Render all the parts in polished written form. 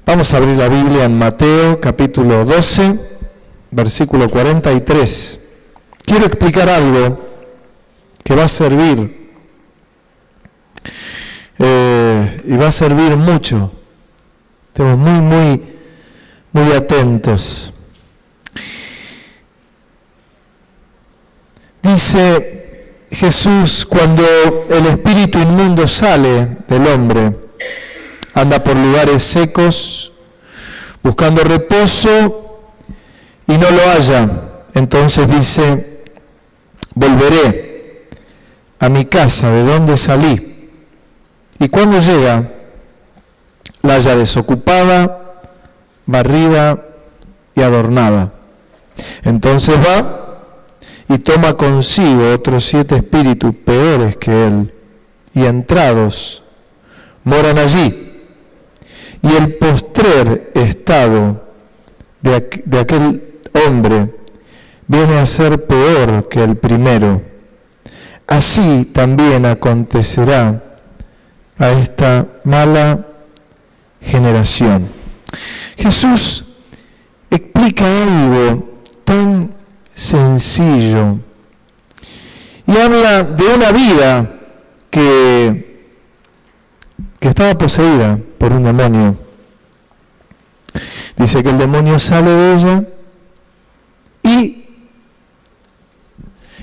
Vamos a abrir la Biblia en Mateo capítulo 12, versículo 43. Quiero explicar algo que va a servir, y va a servir mucho. Estemos muy atentos. Dice Jesús, cuando el espíritu inmundo sale del hombre, anda por lugares secos, buscando reposo y no lo halla. Entonces dice, volveré a mi casa de donde salí. Y cuando llega, la halla desocupada, barrida y adornada. Entonces va y toma consigo otros 7 espíritus peores que él, y entrados moran allí. Y el postrer estado de aquel hombre viene a ser peor que el primero. Así también acontecerá a esta mala generación. Jesús explica algo tan sencillo y habla de una vida que estaba poseída por un demonio. Dice que el demonio sale de ella y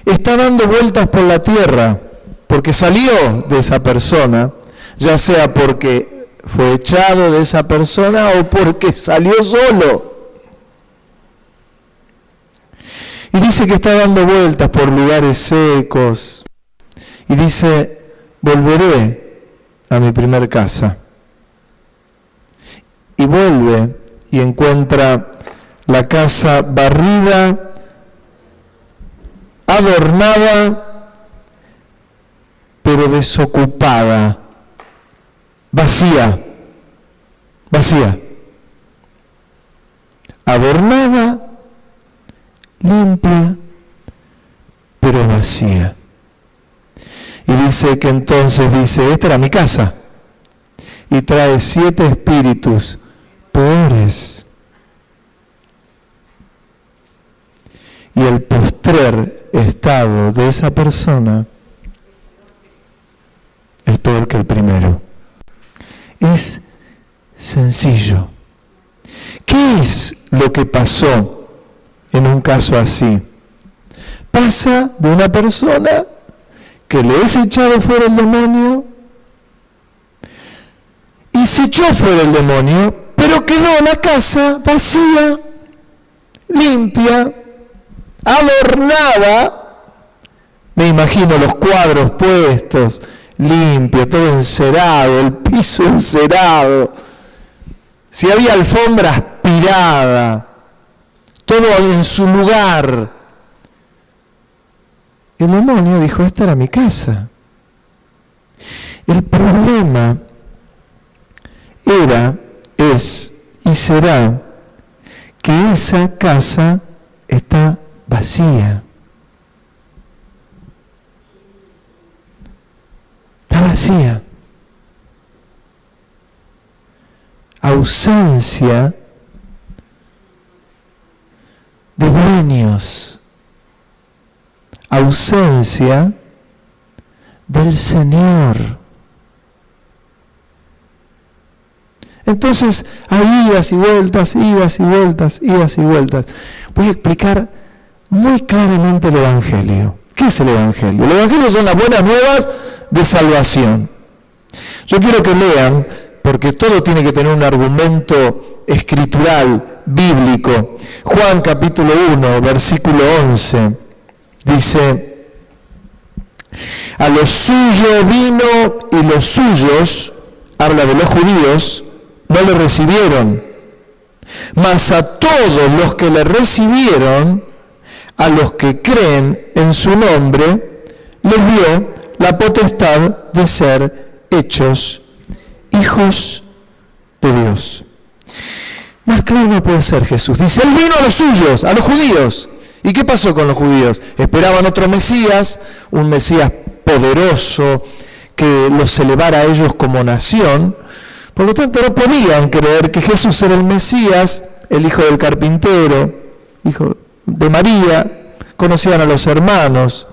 está dando vueltas por la tierra porque salió de esa persona, ya sea porque fue echado de esa persona o porque salió solo. Y dice que está dando vueltas por lugares secos y dice, volveré a mi primer casa. Y vuelve y encuentra la casa barrida, adornada, pero desocupada, vacía, adornada, limpia, pero vacía. Y dice que entonces esta era mi casa. Y trae 7 espíritus peores. Y el postrer estado de esa persona es peor que el primero. Es sencillo. ¿Qué es lo que pasó en un caso así? Pasa de una persona que le es echado fuera el demonio y se echó fuera el demonio, pero quedó la casa vacía, limpia, adornada. Me imagino los cuadros puestos, limpio, todo encerado, el piso encerado. Si había alfombra aspirada, todo en su lugar. El demonio dijo, esta era mi casa. El problema es y será que esa casa está vacía. Está vacía. Ausencia de dueños. Ausencia del Señor. Entonces hay idas y vueltas. Voy a explicar muy claramente el Evangelio. ¿Qué es el Evangelio? El Evangelio son las buenas nuevas de salvación. Yo quiero que lean, porque todo tiene que tener un argumento escritural, bíblico. Juan capítulo 1, versículo 11. Dice, a los suyos vino y los suyos, habla de los judíos, no le recibieron. Mas a todos los que le recibieron, a los que creen en su nombre, les dio la potestad de ser hechos hijos de Dios. Más claro no puede ser Jesús. Dice, Él vino a los suyos, a los judíos. ¿Y qué pasó con los judíos? Esperaban otro Mesías, un Mesías poderoso, que los elevara a ellos como nación, Por lo tanto, no podían creer que Jesús era el Mesías, el hijo del carpintero, hijo de María, conocían a los hermanos.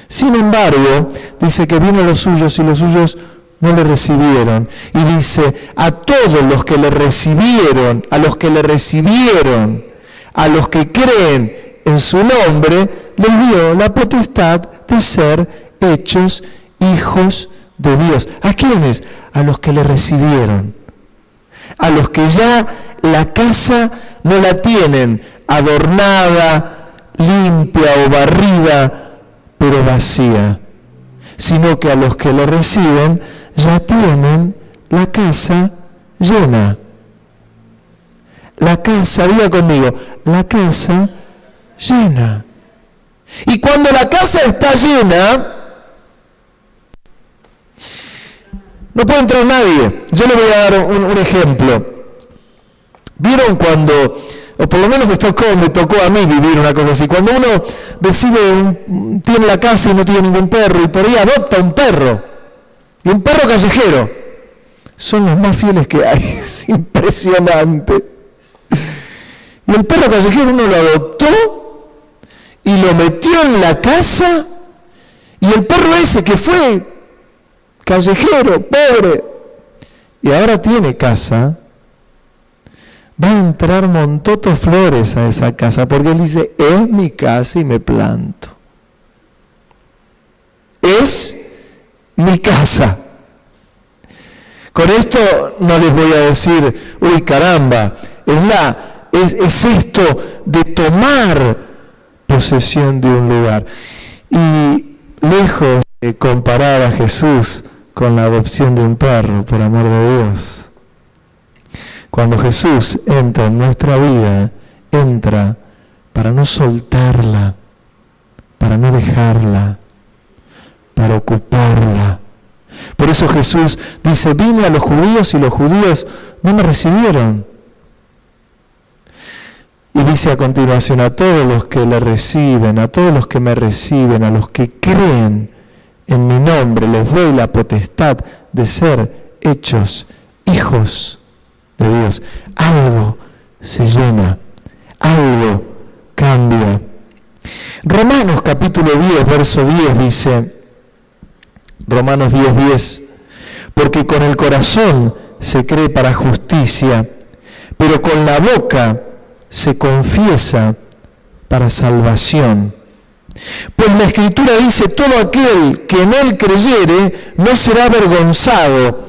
Sin embargo, dice que vino a los suyos y los suyos no le recibieron. Y dice, a todos los que le recibieron, a los que creen en su nombre, les dio la potestad de ser hechos hijos de Dios. ¿A quiénes? A los que le recibieron. A los que ya la casa no la tienen adornada, limpia o barrida, pero vacía, sino que a los que lo reciben ya tienen la casa llena. La casa, diga conmigo, la casa llena. Y cuando la casa está llena, no puede entrar nadie. Yo le voy a dar un ejemplo. ¿Vieron cuando, o por lo menos me tocó a mí vivir una cosa así, cuando uno tiene la casa y no tiene ningún perro, y por ahí adopta un perro, y un perro callejero, son los más fieles que hay, es impresionante. Y el perro callejero uno lo adoptó, y lo metió en la casa, y el perro ese que fue callejero, pobre, y ahora tiene casa, va a entrar Montoto Flores a esa casa, porque él dice, es mi casa y me planto. Es mi casa. Con esto no les voy a decir, uy caramba, es esto de tomar posesión de un lugar. Y lejos de comparar a Jesús con la adopción de un perro, por amor de Dios. Cuando Jesús entra en nuestra vida, entra para no soltarla, para no dejarla, para ocuparla. Por eso Jesús dice, vine a los judíos y los judíos no me recibieron. Y dice a continuación, a todos los que le reciben, a todos los que me reciben, a los que creen en mi nombre, les doy la potestad de ser hechos hijos de Dios. Algo se llena, algo cambia. Romanos capítulo 10, verso 10 dice, Romanos 10:10, porque con el corazón se cree para justicia, pero con la boca se confiesa para salvación. Pues la Escritura dice, todo aquel que en él creyere no será avergonzado,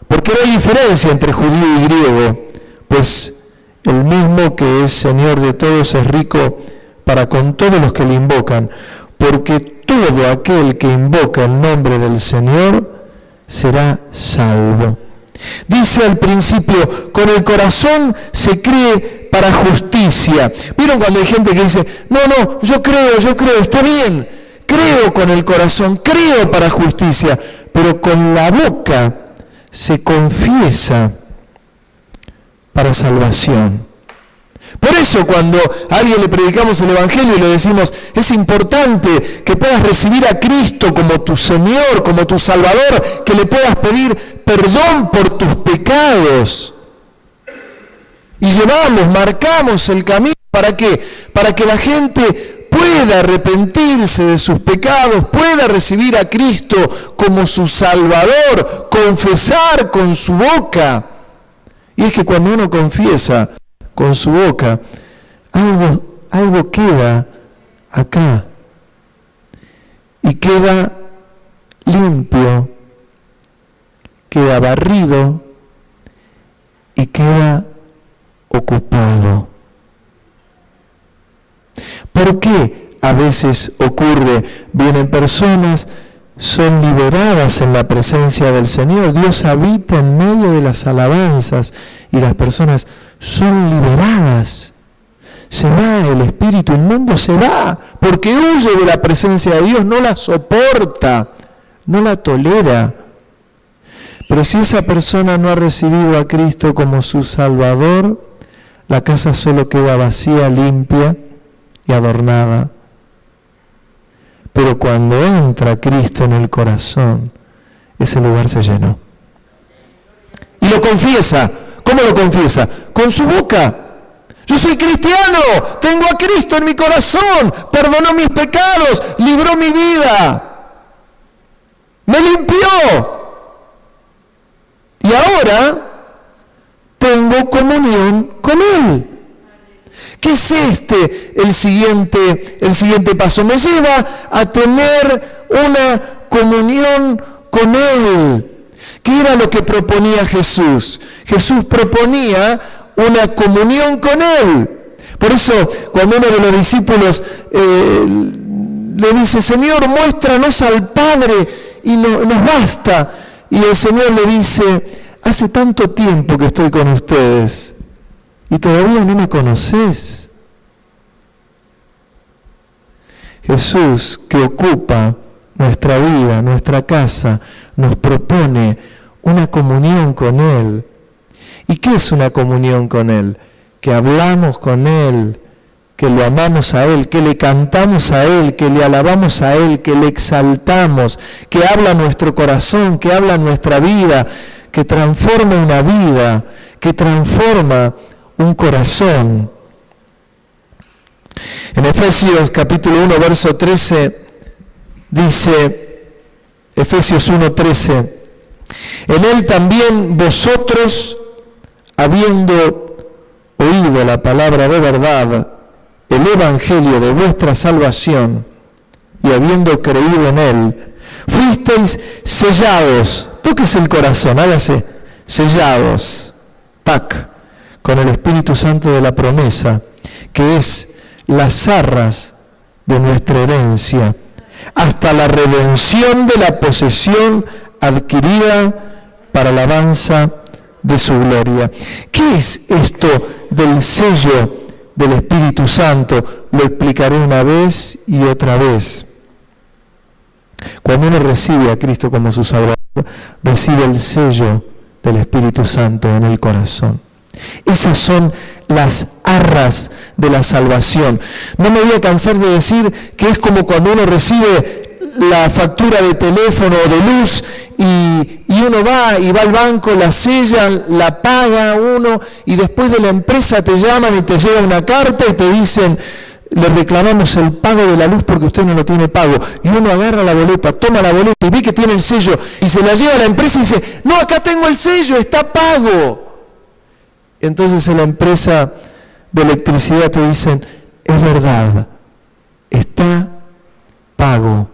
porque no hay diferencia entre judío y griego, pues el mismo que es Señor de todos es rico para con todos los que le invocan, porque todo aquel que invoca el nombre del Señor será salvo. Dice al principio, con el corazón se cree para justicia. ¿Vieron cuando hay gente que dice, no, yo creo, está bien, creo con el corazón, creo para justicia, pero con la boca se confiesa para salvación? Por eso cuando a alguien le predicamos el Evangelio y le decimos, es importante que puedas recibir a Cristo como tu Señor, como tu Salvador, que le puedas pedir perdón por tus pecados. Y marcamos el camino, ¿para qué? Para que la gente pueda arrepentirse de sus pecados, pueda recibir a Cristo como su Salvador, confesar con su boca. Y es que cuando uno confiesa con su boca, algo queda acá y queda limpio, queda barrido y queda ocupado. ¿Por qué a veces ocurre? Vienen personas, son liberadas en la presencia del Señor, Dios habita en medio de las alabanzas y las personas son liberadas. Se va el espíritu inmundo, se va, porque huye de la presencia de Dios, no la soporta, no la tolera. Pero si esa persona no ha recibido a Cristo como su Salvador, la casa solo queda vacía, limpia y adornada. Pero cuando entra Cristo en el corazón, ese lugar se llenó. Y lo confiesa. ¿Cómo lo confiesa? Con su boca. Yo soy cristiano, tengo a Cristo en mi corazón, perdonó mis pecados, libró mi vida, me limpió. Y ahora tengo comunión con Él. ¿Qué es el siguiente paso? Me lleva a tener una comunión con Él. ¿Qué era lo que proponía Jesús? Jesús proponía una comunión con Él. Por eso, cuando uno de los discípulos le dice, Señor, muéstranos al Padre y nos basta. Y el Señor le dice, hace tanto tiempo que estoy con ustedes y todavía no me conocés. Jesús, que ocupa nuestra vida, nuestra casa, nos propone una comunión con Él. ¿Y qué es una comunión con Él? Que hablamos con Él, que lo amamos a Él, que le cantamos a Él, que le alabamos a Él, que le exaltamos, que habla nuestro corazón, que habla nuestra vida, que transforma una vida, que transforma un corazón. En Efesios capítulo 1, verso 13, dice, Efesios 1:13, en Él también vosotros, habiendo oído la palabra de verdad, el evangelio de vuestra salvación, y habiendo creído en Él, fuisteis sellados, tóquese el corazón, hágase, sellados, tac, con el Espíritu Santo de la promesa, que es las arras de nuestra herencia, hasta la redención de la posesión adquirida para la alabanza de su gloria. ¿Qué es esto del sello del Espíritu Santo? Lo explicaré una vez y otra vez. Cuando uno recibe a Cristo como su Salvador, recibe el sello del Espíritu Santo en el corazón. Esas son las arras de la salvación. No me voy a cansar de decir que es como cuando uno recibe la factura de teléfono o de luz y uno va al banco, la sellan, la paga uno y después de la empresa te llaman y te llega una carta y te dicen, le reclamamos el pago de la luz porque usted no lo tiene pago. Y uno agarra la boleta, toma la boleta y ve que tiene el sello y se la lleva a la empresa y dice, no, acá tengo el sello, está pago. Entonces en la empresa de electricidad te dicen, es verdad, está pago.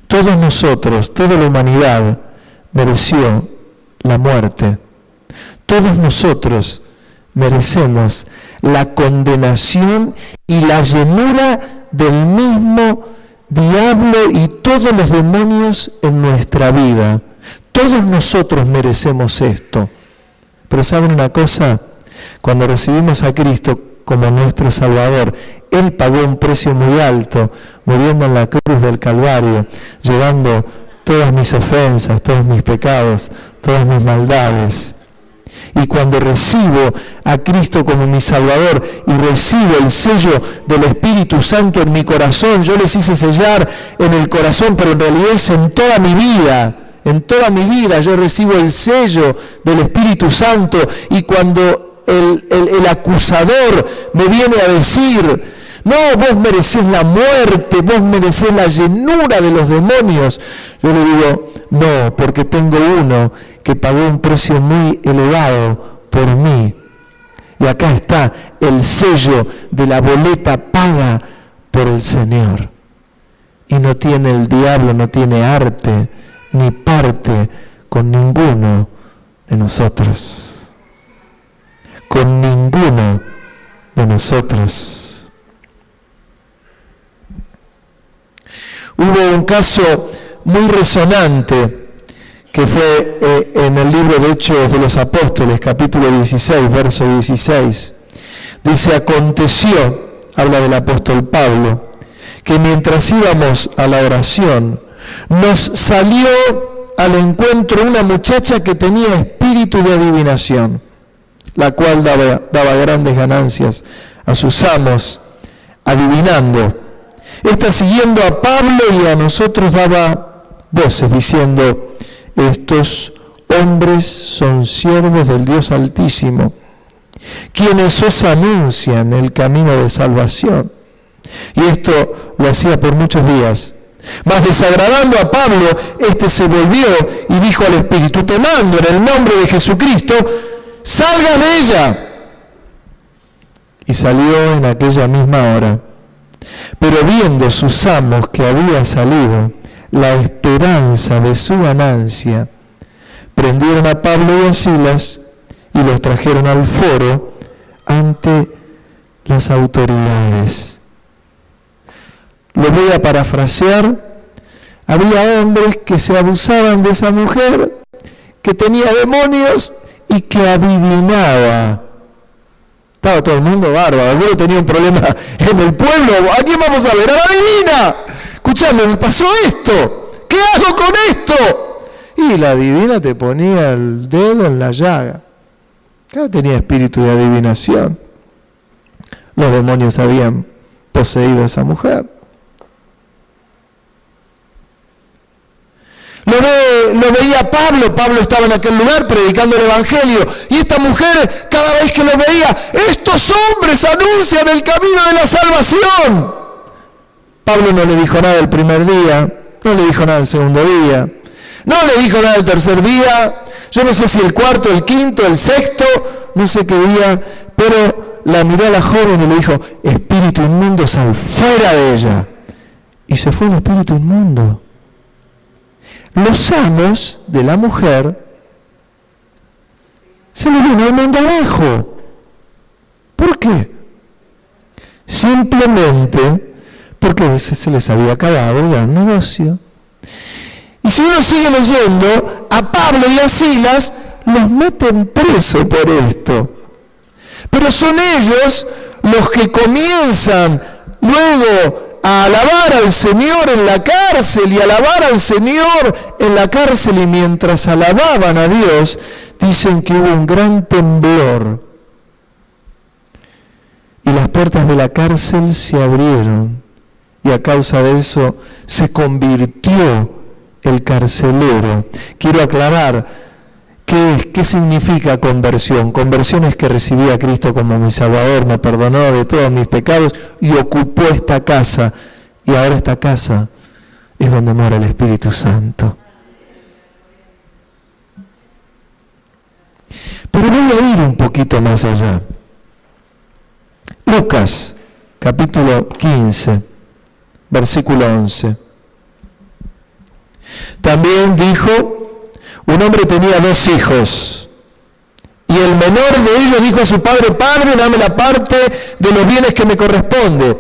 Todos nosotros, toda la humanidad mereció la muerte. Todos nosotros merecemos la condenación y la llenura del mismo diablo y todos los demonios en nuestra vida. Todos nosotros merecemos esto. Pero ¿saben una cosa? Cuando recibimos a Cristo como nuestro Salvador, Él pagó un precio muy alto, muriendo en la cruz del Calvario, llevando todas mis ofensas, todos mis pecados, todas mis maldades. Y cuando recibo a Cristo como mi Salvador y recibo el sello del Espíritu Santo en mi corazón, yo les hice sellar en el corazón, pero en realidad es en toda mi vida. En toda mi vida yo recibo el sello del Espíritu Santo y cuando el acusador me viene a decir, no, vos merecés la muerte, vos merecés la llenura de los demonios, yo le digo, no, porque tengo uno que pagó un precio muy elevado por mí. Y acá está el sello de la boleta paga por el Señor. Y no tiene el diablo, no tiene arte ni parte con ninguno de nosotros. Con ninguno de nosotros. Hubo un caso muy resonante que fue en el libro de Hechos de los Apóstoles, capítulo 16, verso 16. Dice, aconteció, habla del apóstol Pablo, que mientras íbamos a la oración, nos salió al encuentro una muchacha que tenía espíritu de adivinación, la cual daba grandes ganancias a sus amos, adivinando. Esta siguiendo a Pablo y a nosotros daba voces diciendo, estos hombres son siervos del Dios Altísimo, quienes os anuncian el camino de salvación. Y esto lo hacía por muchos días. Mas desagradando a Pablo, éste se volvió y dijo al Espíritu: te mando en el nombre de Jesucristo, salgas de ella. Y salió en aquella misma hora. Pero viendo sus amos que había salido la esperanza de su ganancia, prendieron a Pablo y a Silas y los trajeron al foro ante las autoridades. Lo voy a parafrasear. Había hombres que se abusaban de esa mujer, que tenía demonios y que adivinaba. Estaba todo el mundo bárbaro. Alguno tenía un problema en el pueblo. ¿A quién vamos a ver? ¡A la divina! Escuchame, me pasó esto. ¿Qué hago con esto? Y la divina te ponía el dedo en la llaga. Claro, tenía espíritu de adivinación. Los demonios habían poseído a esa mujer. Lo veía Pablo. Pablo estaba en aquel lugar predicando el Evangelio. Y esta mujer, cada vez que lo veía, estos hombres anuncian el camino de la salvación. Pablo no le dijo nada el primer día, no le dijo nada el segundo día, no le dijo nada el tercer día. Yo no sé si el cuarto, el quinto, el sexto, no sé qué día, pero la miró a la joven y le dijo: espíritu inmundo, sal fuera de ella. Y se fue el espíritu inmundo. Los amos de la mujer se le vino el mundo abajo. ¿Por qué? Simplemente porque se les había acabado ya el negocio. Y si uno sigue leyendo, a Pablo y a Silas los meten preso por esto. Pero son ellos los que comienzan luego a alabar al Señor en la cárcel y alabar al Señor en la cárcel, y mientras alababan a Dios, dicen que hubo un gran temblor y las puertas de la cárcel se abrieron, y a causa de eso se convirtió el carcelero. Quiero aclarar ¿qué significa conversión? Conversión es que recibí a Cristo como mi Salvador, me perdonó de todos mis pecados y ocupó esta casa. Y ahora esta casa es donde mora el Espíritu Santo. Pero voy a ir un poquito más allá. Lucas, capítulo 15, versículo 11. También dijo: un hombre tenía 2 hijos, y el menor de ellos dijo a su padre: Padre, dame la parte de los bienes que me corresponde.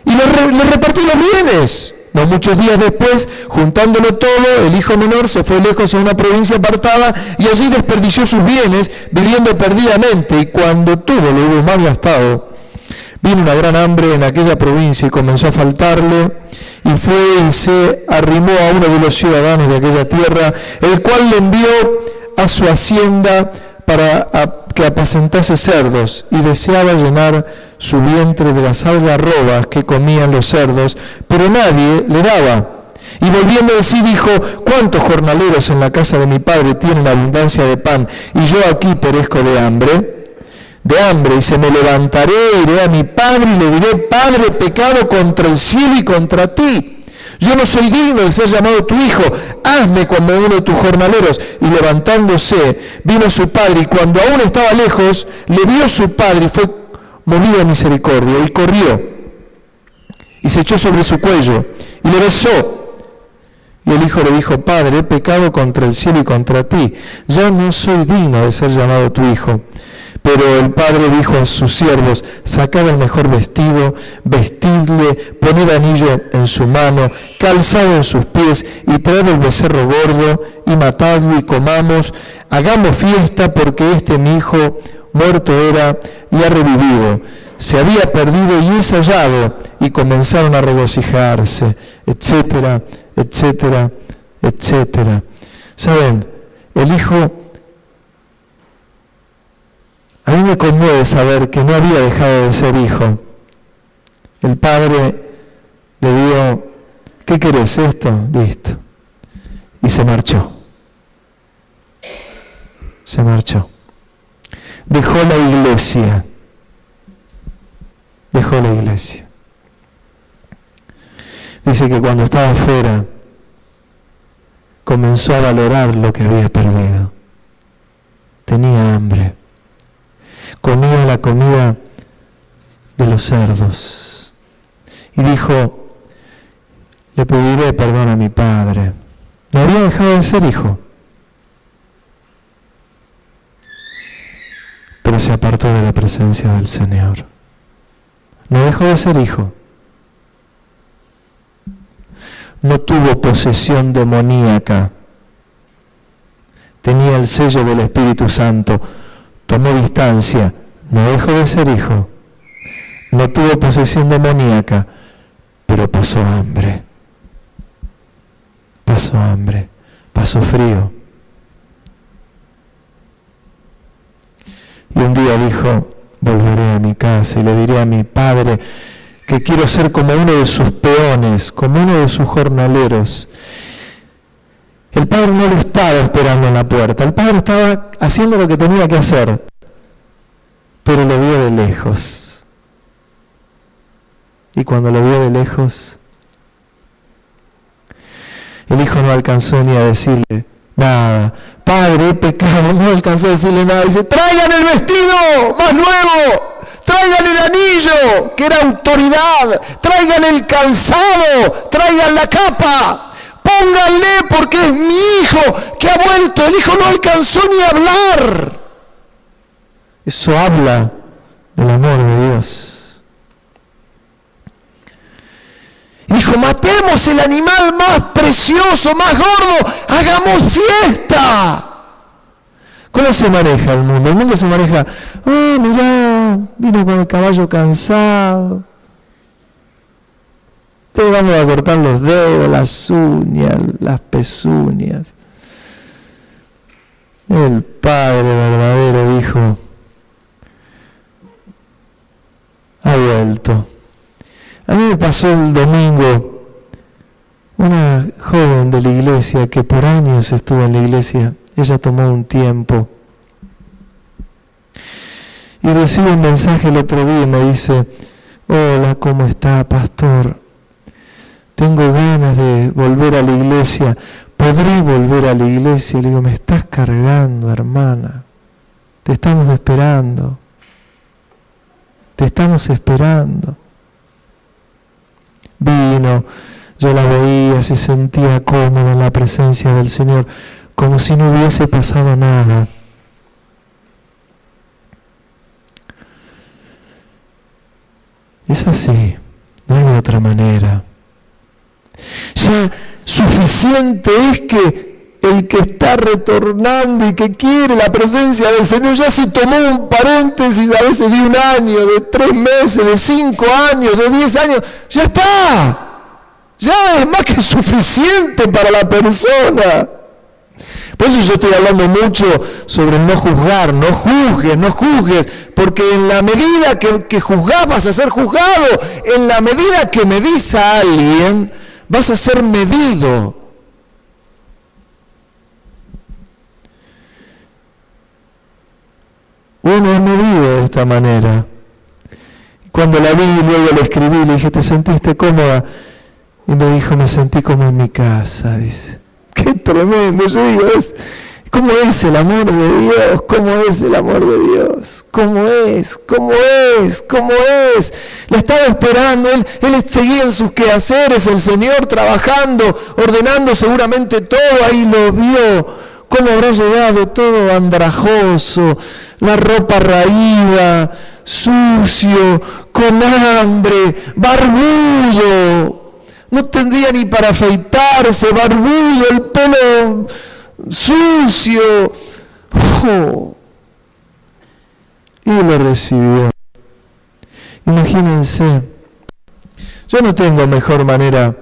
Y le repartió los bienes. No muchos días después, juntándolo todo, el hijo menor se fue lejos a una provincia apartada y allí desperdició sus bienes, viviendo perdidamente. Y cuando tuvo lo hubo mal gastado, vino una gran hambre en aquella provincia y comenzó a faltarle. Y fue y se arrimó a uno de los ciudadanos de aquella tierra, el cual le envió a su hacienda para que apacentase cerdos, y deseaba llenar su vientre de las algarrobas que comían los cerdos, pero nadie le daba. Y volviendo de sí dijo: ¿cuántos jornaleros en la casa de mi padre tienen abundancia de pan, y yo aquí perezco de hambre? Y se me levantaré, iré a mi padre y le diré: Padre, he pecado contra el cielo y contra ti. Yo no soy digno de ser llamado tu hijo, hazme como uno de tus jornaleros. Y levantándose, vino su padre, y cuando aún estaba lejos, le vio su padre y fue movido a misericordia, y corrió, y se echó sobre su cuello, y le besó. Y el hijo le dijo: Padre, he pecado contra el cielo y contra ti, ya no soy digno de ser llamado tu hijo. Pero el padre dijo a sus siervos: sacad el mejor vestido, vestidle, poned anillo en su mano, calzado en sus pies, y traed el becerro gordo, y matadlo, y comamos, hagamos fiesta, porque este mi hijo muerto era y ha revivido, se había perdido y es hallado. Y comenzaron a regocijarse, etcétera, etcétera, etcétera. ¿Saben? El hijo... A mí me conmueve saber que no había dejado de ser hijo. El padre le dijo: ¿qué querés? Esto, listo. Y se marchó. Se marchó. Dejó la iglesia. Dejó la iglesia. Dice que cuando estaba afuera, comenzó a valorar lo que había perdido. Tenía hambre. Comía la comida de los cerdos. Y dijo, le pediré perdón a mi padre. No había dejado de ser hijo. Pero se apartó de la presencia del Señor. No dejó de ser hijo. No tuvo posesión demoníaca. Tenía el sello del Espíritu Santo. Tomó distancia. No dejó de ser hijo. No tuvo posesión demoníaca, pero pasó hambre. Pasó hambre. Pasó frío. Y un día dijo, volveré a mi casa y le diré a mi padre que quiero ser como uno de sus peones, como uno de sus jornaleros. El padre no lo estaba esperando en la puerta, el padre estaba haciendo lo que tenía que hacer, pero lo vio de lejos. Y cuando lo vio de lejos, el hijo no alcanzó ni a decirle nada. Padre, he pecado. No alcanzó a decirle nada. Dice, traigan el vestido más nuevo, traigan el anillo, que era autoridad, traigan el calzado, traigan la capa, pónganle porque es mi hijo que ha vuelto. El hijo no alcanzó ni a hablar. Eso habla del amor de Dios. Dijo, matemos el animal más precioso, más gordo, hagamos fiesta. ¿Cómo se maneja el mundo? El mundo se maneja, mirá, vino con el caballo cansado. Te vamos a cortar los dedos, las uñas, las pezuñas. El Padre verdadero dijo, ha vuelto. A mí me pasó el domingo, una joven de la iglesia que por años estuvo en la iglesia, ella tomó un tiempo y recibe un mensaje el otro día y me dice, hola, ¿cómo está, pastor? Tengo ganas de volver a la iglesia, ¿podré volver a la iglesia? Y le digo, me estás cargando, hermana, te estamos esperando, te estamos esperando. Vino, yo la veía, se sentía cómoda en la presencia del Señor, como si no hubiese pasado nada. Es así, no hay de otra manera. Ya suficiente es que el que está retornando y que quiere la presencia del Señor ya se tomó un paréntesis, a veces de 1 año, de 3 meses, de 5 años, de 10 años, ya está. Ya es más que suficiente para la persona. Por eso yo estoy hablando mucho sobre no juzgar, no juzgues, porque en la medida que juzgás vas a ser juzgado, en la medida que medís a alguien, vas a ser medido. Uno es medido de esta manera. Cuando la vi y luego la escribí, le dije, ¿te sentiste cómoda? Y me dijo, me sentí como en mi casa, dice. ¡Qué tremendo! Yo digo, ¿cómo es el amor de Dios? ¿Cómo es el amor de Dios? ¿Cómo es? Le estaba esperando, él seguía en sus quehaceres, el Señor trabajando, ordenando seguramente todo, ahí lo vio. ¿Cómo habrá llegado todo andrajoso, la ropa raída, sucio, con hambre, barbudo? No tendría ni para afeitarse, barbudo, el pelo sucio. Y lo recibió. Imagínense, yo no tengo mejor manera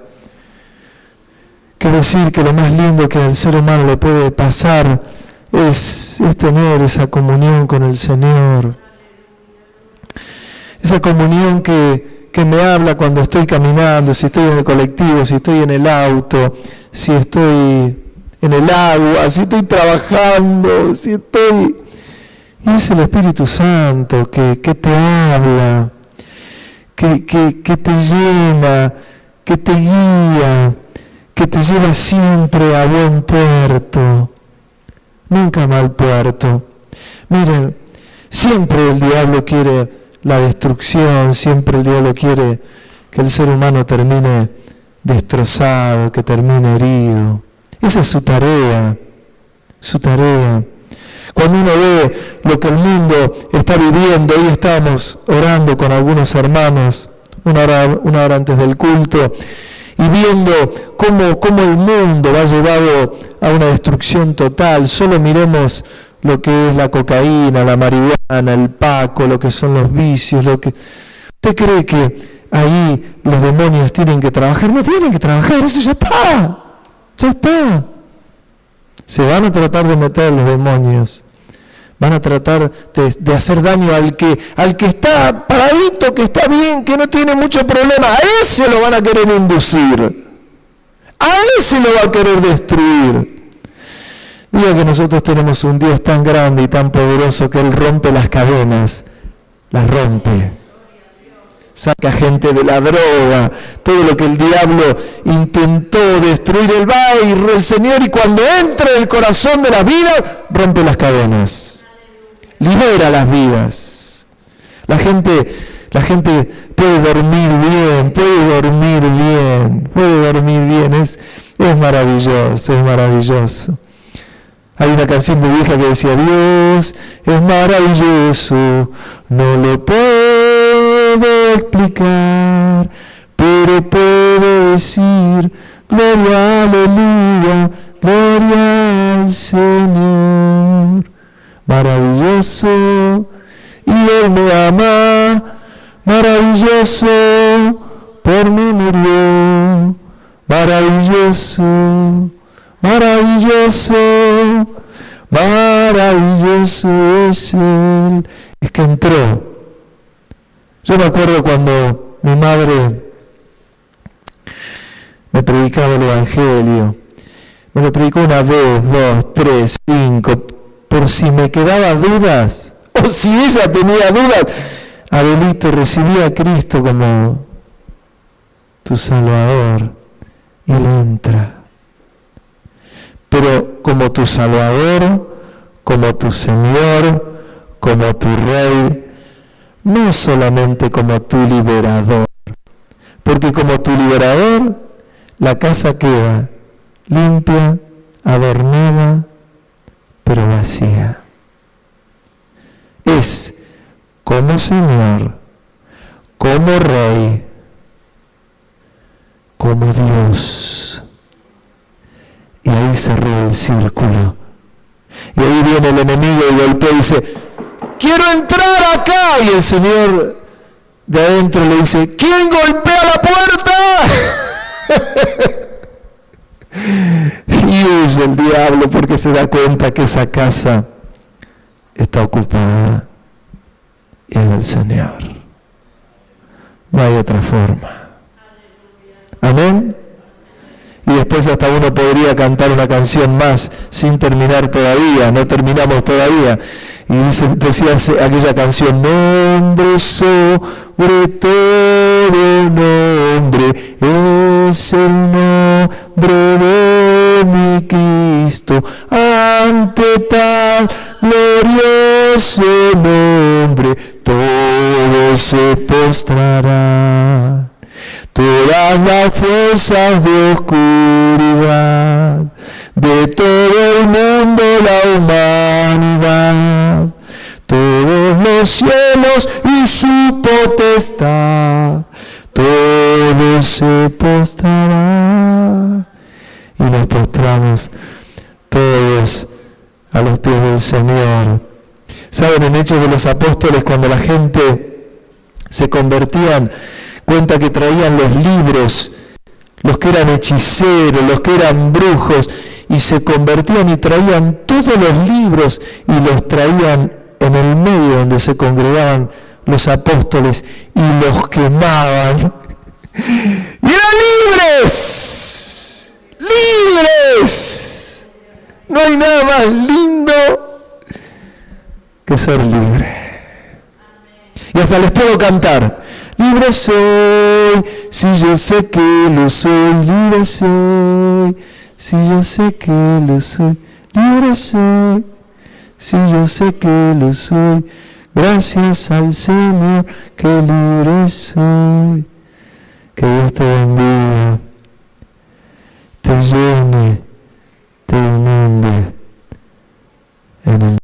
que decir que lo más lindo que al ser humano le puede pasar es tener esa comunión con el Señor. Esa comunión que me habla cuando estoy caminando, si estoy en el colectivo, si estoy en el auto, si estoy en el agua, si estoy trabajando, si estoy... Y es el Espíritu Santo que te habla, que te llena, que te guía, que te lleva siempre a buen puerto, nunca a mal puerto. Miren, siempre el diablo quiere la destrucción, siempre el diablo quiere que el ser humano termine destrozado, que termine herido. Esa es su tarea, su tarea. Cuando uno ve lo que el mundo está viviendo, hoy estábamos orando con algunos hermanos, una hora antes del culto, y viendo cómo el mundo va llevado a una destrucción total. Solo miremos lo que es la cocaína, la marihuana, el paco, lo que son los vicios, ¿Usted cree que ahí los demonios tienen que trabajar? No tienen que trabajar, eso ya está. Se van a tratar de meter los demonios, van a tratar de hacer daño al que está paradito, que está bien, que no tiene mucho problema. A ese lo van a querer inducir, a ese lo va a querer destruir. Diga que nosotros tenemos un Dios tan grande y tan poderoso que Él rompe las cadenas, las rompe. Saca gente de la droga, todo lo que el diablo intentó destruir, Él va y el Señor, y cuando entra en el corazón de las vidas, rompe las cadenas, libera las vidas. La gente puede dormir bien, es maravilloso. Hay una canción muy vieja que decía: Dios es maravilloso, no lo puedo explicar, pero puedo decir gloria, aleluya, gloria al Señor. Maravilloso, y Él me ama, maravilloso, por mí murió, maravilloso es Él. Es que entró. Yo me acuerdo cuando mi madre me predicaba el Evangelio. Me lo predicó una vez, 2, 3, 5. Por si me quedaba dudas, o si ella tenía dudas, Abelito, recibí a Cristo como tu Salvador. Y Él entra. Pero como tu Salvador, como tu Señor, como tu Rey, no solamente como tu liberador, porque como tu liberador, la casa queda limpia, adornada, pero vacía. Es como Señor, como Rey, como Dios. Y ahí cerró el círculo. Y ahí viene el enemigo y golpea y dice: quiero entrar acá. Y el Señor de adentro le dice: ¿quién golpea la puerta? Y huye el diablo porque se da cuenta que esa casa está ocupada y es del Señor. No hay otra forma. Amén. Y después hasta uno podría cantar una canción más sin terminar todavía, no terminamos todavía. Y decía aquella canción: nombre sobre todo nombre, es el nombre de mi Cristo. Ante tal glorioso nombre, todos se postrarán. Todas las fuerzas de oscuridad, de todo el mundo la humanidad, todos los cielos y su potestad, todos se postrarán. Y nos postramos todos a los pies del Señor. ¿Saben? En Hechos de los Apóstoles, cuando la gente se convertían, cuenta que traían los libros, los que eran hechiceros, los que eran brujos, y se convertían y traían todos los libros y los traían en el medio donde se congregaban los apóstoles y los quemaban. ¡Y eran libres! ¡Libres! No hay nada más lindo que ser libre. Y hasta les puedo cantar. Libre soy, si yo sé que lo soy. Libre soy, si yo sé que lo soy. Libre soy, si yo sé que lo soy. Gracias al Señor que libre soy. Que Dios te bendiga, te llene, te inunde